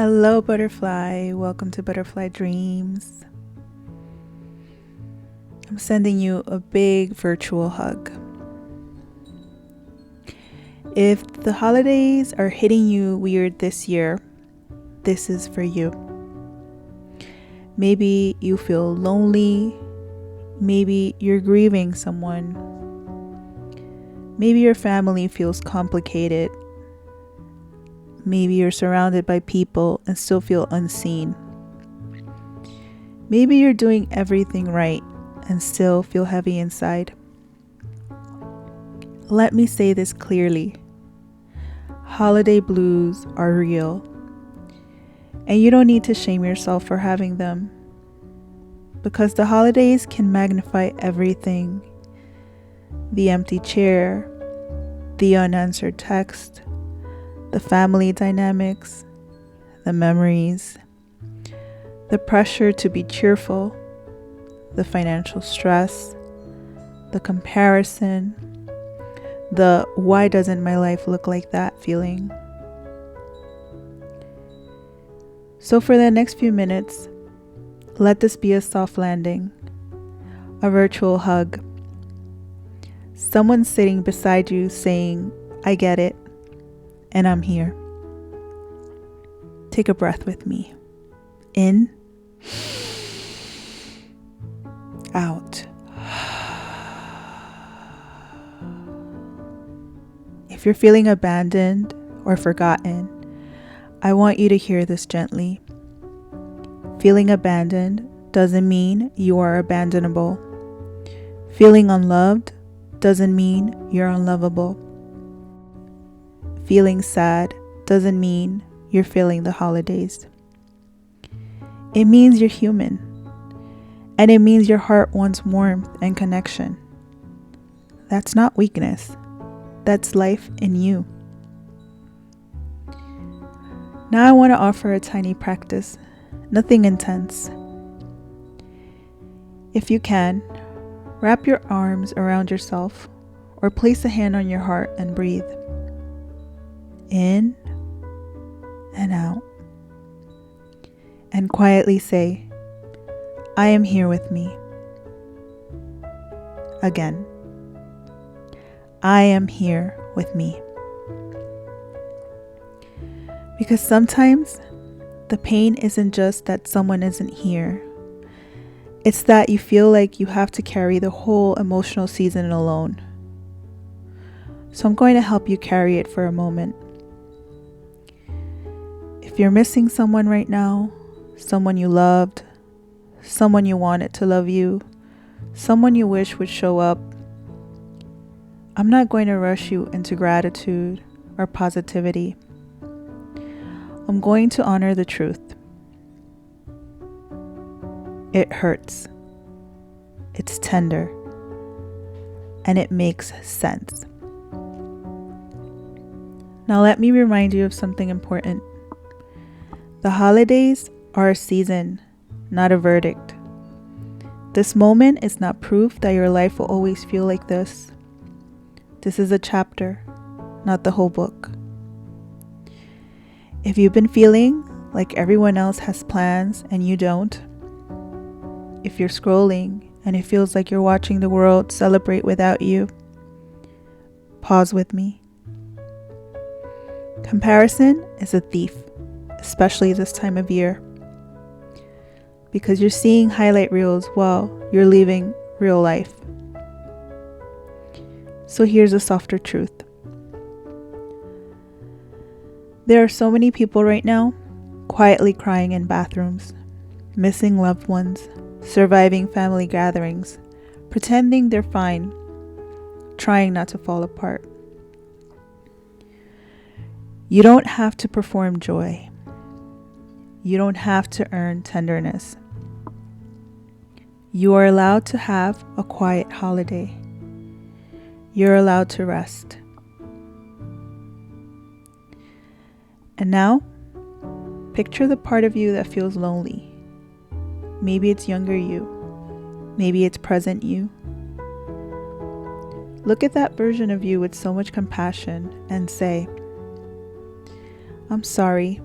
Hello, butterfly. Welcome to Butterfly Dreams. I'm sending you a big virtual hug. If the holidays are hitting you weird this year, this is for you. Maybe you feel lonely. Maybe you're grieving someone. Maybe your family feels complicated. Maybe you're surrounded by people and still feel unseen. Maybe you're doing everything right and still feel heavy inside. Let me say this clearly. Holiday blues are real, and you don't need to shame yourself for having them, because the holidays can magnify everything. The empty chair, the unanswered text, the family dynamics, the memories, the pressure to be cheerful, the financial stress, the comparison, the why doesn't my life look like that feeling. So for the next few minutes, let this be a soft landing, a virtual hug. Someone sitting beside you saying, I get it, and I'm here. Take a breath with me. In, out. If you're feeling abandoned or forgotten, I want you to hear this gently. Feeling abandoned doesn't mean you are abandonable. Feeling unloved doesn't mean you're unlovable. Feeling sad doesn't mean you're feeling the holidays. It means you're human, and it means your heart wants warmth and connection. That's not weakness. That's life in you. Now I want to offer a tiny practice, nothing intense. If you can, wrap your arms around yourself or place a hand on your heart and breathe. In and out. And quietly say, I am here with me. Again. I am here with me. Because sometimes the pain isn't just that someone isn't here. It's that you feel like you have to carry the whole emotional season alone. So I'm going to help you carry it for a moment. If you're missing someone right now, someone you loved, someone you wanted to love you, someone you wish would show up, I'm not going to rush you into gratitude or positivity. I'm going to honor the truth. It hurts. It's tender. And it makes sense. Now let me remind you of something important. The holidays are a season, not a verdict. This moment is not proof that your life will always feel like this. This is a chapter, not the whole book. If you've been feeling like everyone else has plans and you don't, if you're scrolling and it feels like you're watching the world celebrate without you, pause with me. Comparison is a thief, especially this time of year, because you're seeing highlight reels while you're living real life. So here's a softer truth. There are so many people right now quietly crying in bathrooms, missing loved ones, surviving family gatherings, pretending they're fine, trying not to fall apart. You don't have to perform joy. You don't have to earn tenderness. You are allowed to have a quiet holiday. You're allowed to rest. And now, picture the part of you that feels lonely. Maybe it's younger you. Maybe it's present you. Look at that version of you with so much compassion and say, I'm sorry,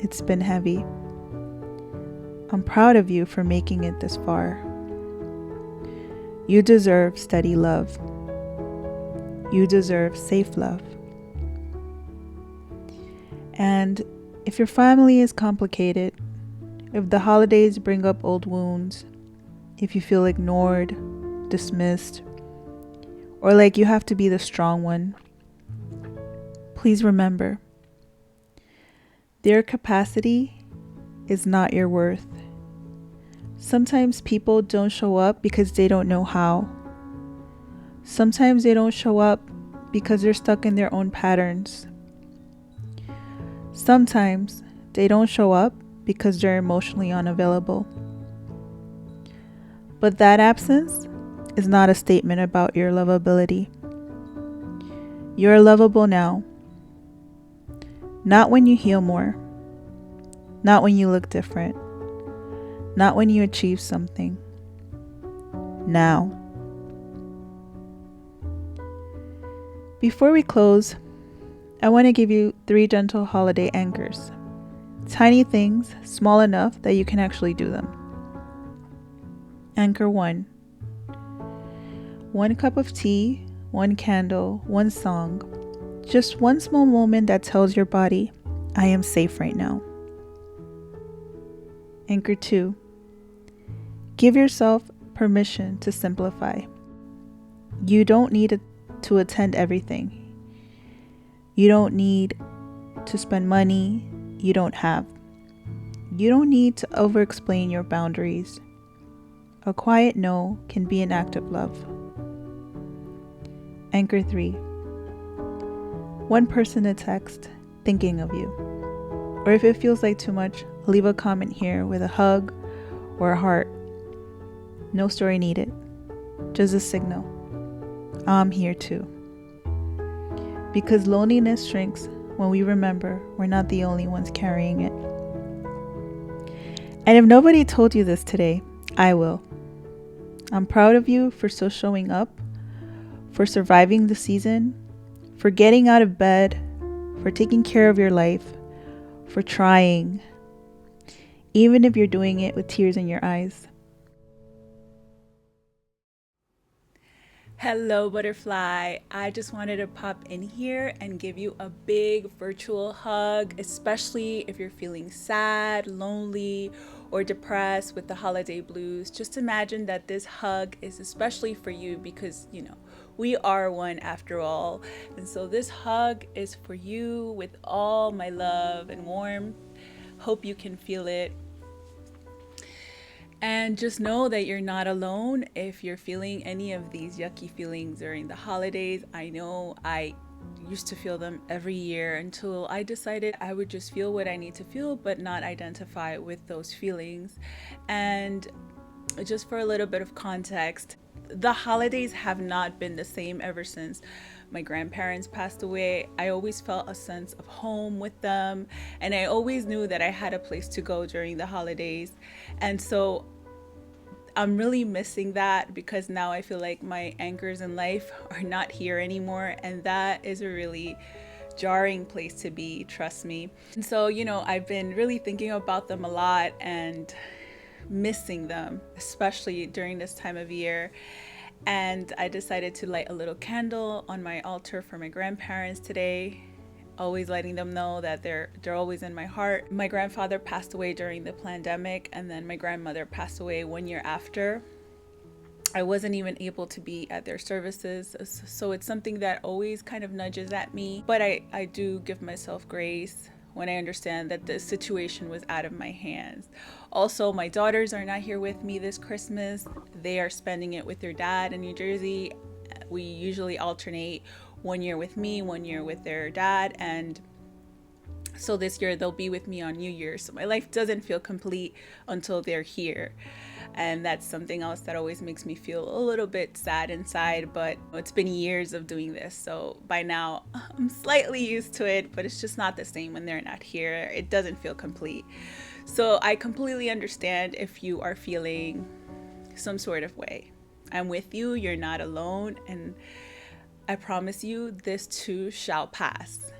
It's been heavy. I'm proud of you for making it this far. You deserve steady love. You deserve safe love. And if your family is complicated, if the holidays bring up old wounds, if you feel ignored, dismissed, or like you have to be the strong one, please remember, their capacity is not your worth. Sometimes people don't show up because they don't know how. Sometimes they don't show up because they're stuck in their own patterns. Sometimes they don't show up because they're emotionally unavailable. But that absence is not a statement about your lovability. You're lovable now. Not when you heal more. Not when you look different. Not when you achieve something. Now. Before we close, I want to give you 3 gentle holiday anchors. Tiny things, small enough that you can actually do them. Anchor 1. 1 cup of tea, 1 candle, 1 song. Just one small moment that tells your body, I am safe right now. Anchor 2. Give yourself permission to simplify. You don't need to attend everything. You don't need to spend money you don't have. You don't need to over-explain your boundaries. A quiet no can be an act of love. Anchor 3. 1 person to text, thinking of you. Or if it feels like too much, leave a comment here with a hug or a heart. No story needed. Just a signal. I'm here too. Because loneliness shrinks when we remember we're not the only ones carrying it. And if nobody told you this today, I will. I'm proud of you for still showing up, for surviving the season, for getting out of bed, for taking care of your life, for trying, even if you're doing it with tears in your eyes. Hello, butterfly. I just wanted to pop in here and give you a big virtual hug, especially if you're feeling sad, lonely, or depressed with the holiday blues. Just imagine that this hug is especially for you because, we are one after all. And so this hug is for you with all my love and warmth. Hope you can feel it. And just know that you're not alone if you're feeling any of these yucky feelings during the holidays. I know I used to feel them every year until I decided I would just feel what I need to feel, but not identify with those feelings. And just for a little bit of context, the holidays have not been the same ever since my grandparents passed away. I always felt a sense of home with them, and I always knew that I had a place to go during the holidays. And so I'm really missing that because now I feel like my anchors in life are not here anymore, and that is a really jarring place to be, trust me. And so, I've been really thinking about them a lot and missing them, especially during this time of year. And I decided to light a little candle on my altar for my grandparents today, always letting them know that they're always in my heart. My grandfather passed away during the pandemic, and then my grandmother passed away 1 year after. I wasn't even able to be at their services, so it's something that always kind of nudges at me. But I do give myself grace when I understand that the situation was out of my hands. Also, my daughters are not here with me this Christmas. They are spending it with their dad in New Jersey. We usually alternate 1 year with me, 1 year with their dad, and so this year they'll be with me on New Year's. So my life doesn't feel complete until they're here. And that's something else that always makes me feel a little bit sad inside, but it's been years of doing this. So by now I'm slightly used to it, but it's just not the same when they're not here. It doesn't feel complete. So I completely understand if you are feeling some sort of way. I'm with you, you're not alone, and I promise you this too shall pass.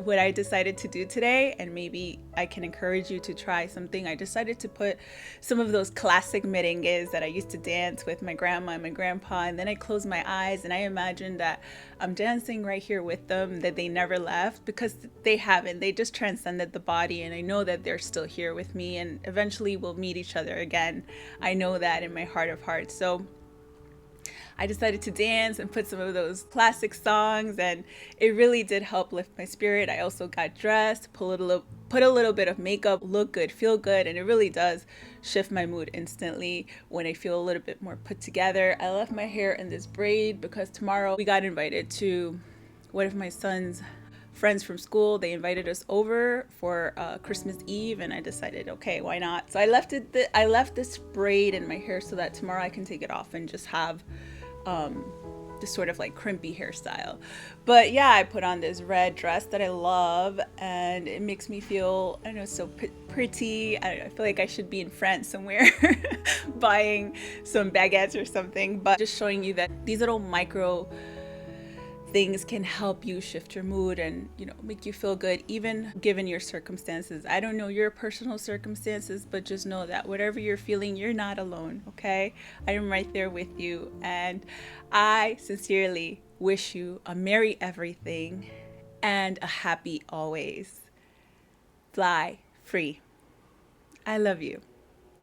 what I decided to do today, and maybe I can encourage you to try something. I decided to put some of those classic merengues that I used to dance with my grandma and my grandpa, and then I closed my eyes and I imagined that I'm dancing right here with them, that they never left, because they haven't. They just transcended the body, and I know that they're still here with me, and eventually we'll meet each other again. I know that in my heart of hearts. So I decided to dance and put some of those classic songs, and it really did help lift my spirit. I also got dressed, put a little bit of makeup, look good, feel good, and it really does shift my mood instantly when I feel a little bit more put together. I left my hair in this braid because tomorrow we got invited to one of my son's friends from school. They invited us over for Christmas Eve, and I decided, okay, why not? So I left this braid in my hair so that tomorrow I can take it off and just have this sort of like crimpy hairstyle. But yeah, I put on this red dress that I love, and it makes me feel, I don't know, so pretty. I feel like I should be in France somewhere buying some baguettes or something, but just showing you that these little micro things can help you shift your mood and, you know, make you feel good, even given your circumstances. I don't know your personal circumstances, but just know that whatever you're feeling, you're not alone, okay? I am right there with you, and I sincerely wish you a merry everything and a happy always. Fly free. I love you.